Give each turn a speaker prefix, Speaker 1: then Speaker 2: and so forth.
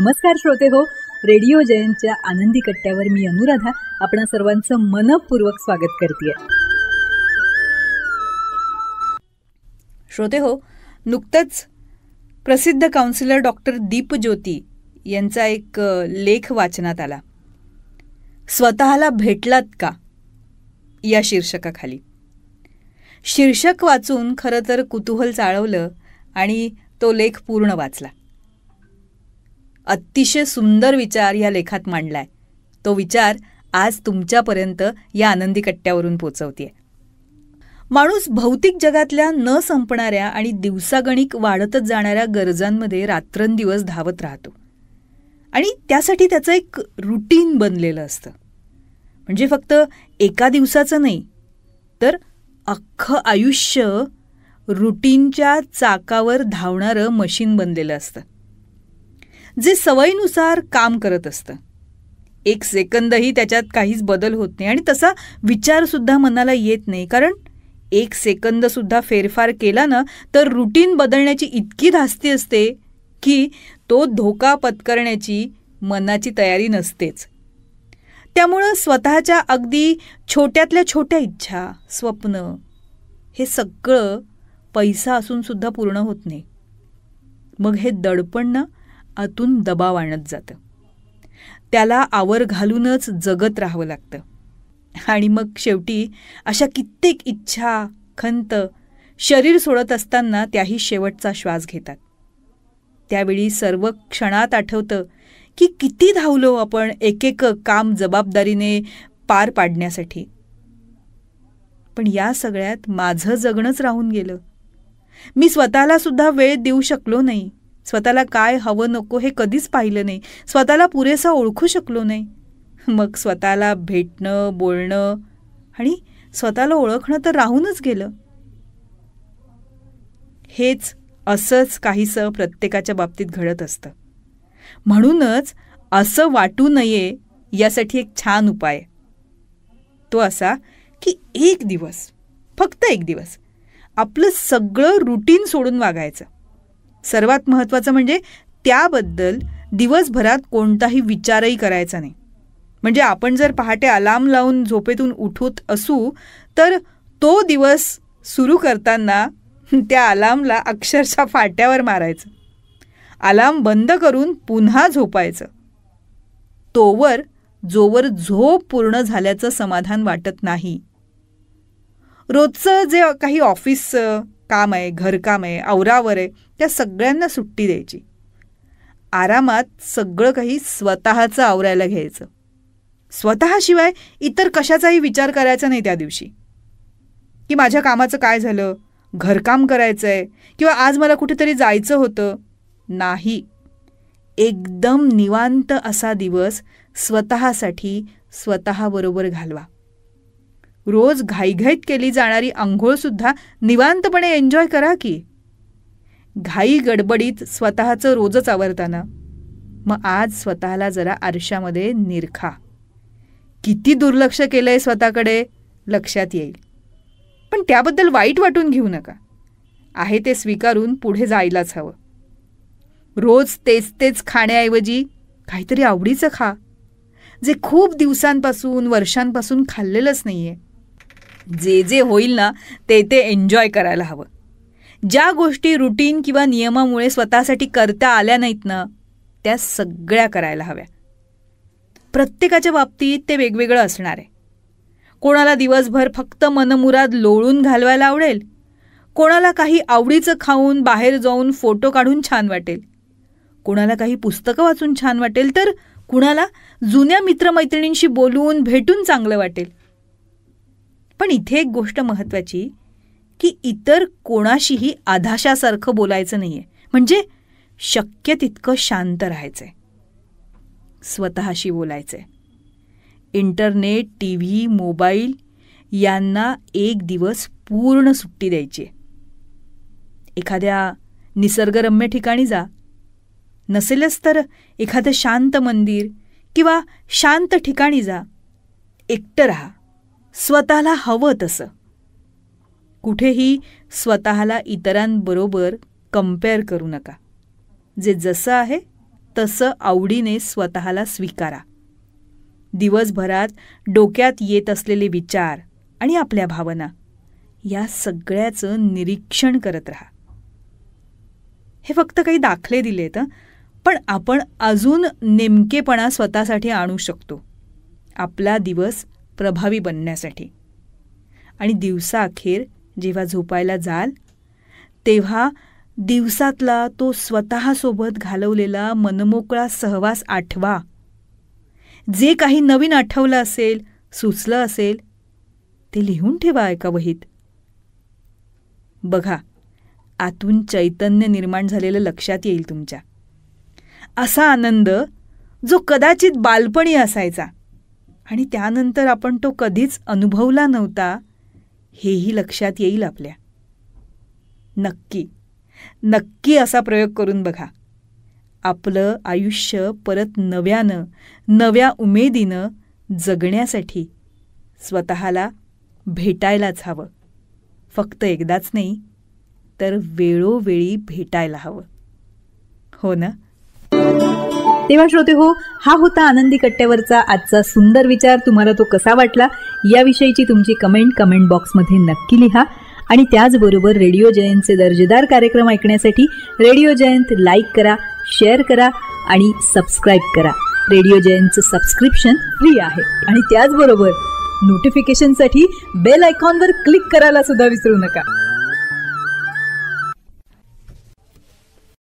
Speaker 1: नमस्कार श्रोते हो, रेडिओ जयंतच्या आनंदी कट्ट्यावर मी अनुराधा आपणा सर्वांचं मनपूर्वक स्वागत करते.
Speaker 2: श्रोते हो, नुकतंच प्रसिद्ध काउन्सिलर डॉक्टर दीपज्योती यांचा एक लेख वाचनात आला. स्वतःला भेटलात का या शीर्षकाखाली. शीर्षक वाचून खरं तर कुतूहल चाळवलं आणि तो लेख पूर्ण वाचला. अतिशय सुंदर विचार या लेखात मांडलाय. तो विचार आज तुमच्यापर्यंत या आनंदी कट्ट्यावरून पोचवतेय. माणूस भौतिक जगातल्या न संपणाऱ्या आणि दिवसागणिक वाढतच जाणाऱ्या गरजांमध्ये रात्रंदिवस धावत राहतो आणि त्यासाठी त्याचं एक रुटीन बनलेलं असतं. म्हणजे फक्त एका दिवसाचं नाही, तर अख्खं आयुष्य रुटीनच्या चाकावर धावणारं मशीन बनलेलं असतं, जे सवयीनुसार काम करत असतं. एक सेकंदही त्याच्यात काहीच बदल होत नाही आणि तसा विचारसुद्धा मनाला येत नाही, कारण एक सेकंदसुद्धा फेरफार केला ना तर रुटीन बदलण्याची इतकी धास्ती असते की तो धोका पत्करण्याची मनाची तयारी नसतेच. त्यामुळं स्वतःच्या अगदी छोट्यातल्या छोट्या इच्छा, स्वप्न हे सगळं पैसा असूनसुद्धा पूर्ण होत नाही. मग हे दडपण ना आतून दबाव आणत जातं. त्याला आवर घालूनच जगत राहावं लागतं आणि मग शेवटी अशा कित्येक इच्छा, खंत शरीर सोडत असताना त्याही शेवटचा श्वास घेतात. त्यावेळी सर्व क्षणात आठवतं की किती धावलो आपण एक एक काम जबाबदारीने पार पाडण्यासाठी. पण या सगळ्यात माझं जगणंच राहून गेलं. मी स्वतःला सुद्धा वेळ देऊ शकलो नाही. स्वतःला काय हवं नको हे कधीच पाहिलं नाही. स्वतःला पुरेसा ओळखू शकलो नाही. मग स्वतःला भेटणं, बोलणं आणि स्वतःला ओळखणं तर राहूनच गेलं. हेच असंच काहीसं प्रत्येकाच्या बाबतीत घडत असतं. म्हणूनच असं वाटू नये यासाठी एक छान उपाय. तो असा की एक दिवस, फक्त एक दिवस आपलं सगळं रुटीन सोडून वागायचं. सर्वात महत्त्वाचं म्हणजे त्याबद्दल दिवसभरात कोणताही विचारही करायचा नाही. म्हणजे आपण जर पहाटे अलार्म लावून झोपेतून उठत असू तर तो दिवस सुरू करताना त्या अलार्मला अक्षरशः फाट्यावर मारायचं. अलार्म बंद करून पुन्हा झोपायचं. जोवर झोप पूर्ण झाल्याचं समाधान वाटत नाही. रोजचं जे काही ऑफिसचं काम आहे, घरकाम आहे, आवरावर आहे, त्या सगळ्यांना सुट्टी द्यायची. आरामात सगळं काही स्वतःचं आवरायला घ्यायचं. स्वतःशिवाय इतर कशाचाही विचार करायचा नाही त्या दिवशी. की माझ्या कामाचं काय झालं, घरकाम करायचं आहे किंवा आज मला कुठेतरी जायचं होतं. नाही, एकदम निवांत असा दिवस स्वतःसाठी स्वतःबरोबर घालवा. रोज घाईघाईत केली जाणारी आंघोळसुद्धा निवांतपणे एन्जॉय करा की. घाई गडबडीत स्वतःचं रोजच आवरताना मग आज स्वतःला जरा आरशामध्ये निरखा. किती दुर्लक्ष केलंय स्वतःकडे लक्षात येईल. पण त्याबद्दल वाईट वाटून घेऊ नका. आहे ते स्वीकारून पुढे जायलाच हवं. रोज तेच खाण्याऐवजी काहीतरी आवडीचं खा, जे खूप दिवसांपासून, वर्षांपासून खाल्लेलंच नाहीये. जे होईल ना ते एन्जॉय करायला हवं. ज्या गोष्टी रुटीन किंवा नियमामुळे स्वतःसाठी करता आल्या नाहीत ना, त्या सगळ्या करायला हव्या. प्रत्येकाच्या बाबतीत ते वेगवेगळं असणार आहे. कोणाला दिवसभर फक्त मनमुराद लोळून घालवायला आवडेल, कोणाला काही आवडीचं खाऊन बाहेर जाऊन फोटो काढून छान वाटेल, कोणाला काही पुस्तकं वाचून छान वाटेल, तर कुणाला जुन्या मित्रमैत्रिणींशी बोलून भेटून चांगलं वाटेल. पण इथे एक गोष्ट महत्त्वाची की इतर कोणाशीही आधाशासारखं बोलायचं नाहीये. म्हणजे शक्य तितकं शांत राहायचंय. स्वतःशी बोलायचंय. इंटरनेट, TV, मोबाईल यांना एक दिवस पूर्ण सुट्टी द्यायची. एखाद्या निसर्गरम्य ठिकाणी जा. नसेलच तर एखादं शांत मंदिर किंवा शांत ठिकाणी जा. एकटं राहा. स्वतःला हवं तसं. कुठेही स्वतःला इतरांबरोबर कम्पेअर करू नका. जे जसं आहे तसं आवडीने स्वतःला स्वीकारा. दिवसभरात डोक्यात येत असलेले विचार आणि आपल्या भावना या सगळ्याचं निरीक्षण करत राहा. हे फक्त काही दाखले दिलेत, पण आपण अजून नेमकेपणा स्वतःसाठी आणू शकतो आपला दिवस प्रभावी बनण्यासाठी. आणि दिवसाअखेर जेव्हा झोपायला जाल तेव्हा दिवसातला तो स्वतःसोबत घालवलेला मनमोकळा सहवास आठवा. जे काही नवीन आठवलं असेल, सुचलं असेल ते लिहून ठेवा एका वहीत. बघा, आतून चैतन्य निर्माण झालेलं लक्षात येईल तुमच्या. असा आनंद जो कदाचित बालपणी असायचा आणि त्यानंतर आपण तो कधीच अनुभवला नव्हता हेही लक्षात येईल आपल्या. नक्की नक्की असा प्रयोग करून बघा. आपलं आयुष्य परत नव्यानं, नव्या उमेदीनं जगण्यासाठी स्वतःला भेटायलाच हवं. फक्त एकदाच नाही, तर वेळोवेळी भेटायला हवं. हो ना?
Speaker 1: तेव्हा श्रोते हो, हा होता आनंदी कट्ट्यावरचा आजचा सुंदर विचार. तुम्हाला तो कसा वाटला याविषयीची तुमची कमेंट बॉक्समध्ये नक्की लिहा. आणि त्याचबरोबर रेडिओ जयंतचे दर्जेदार कार्यक्रम ऐकण्यासाठी रेडिओ जयंत लाईक करा, शेअर करा आणि सबस्क्राईब करा. रेडिओ जयंतचं सबस्क्रिप्शन फ्री आहे. आणि त्याचबरोबर नोटिफिकेशनसाठी बेल आयकॉनवर क्लिक करायला सुद्धा विसरू नका.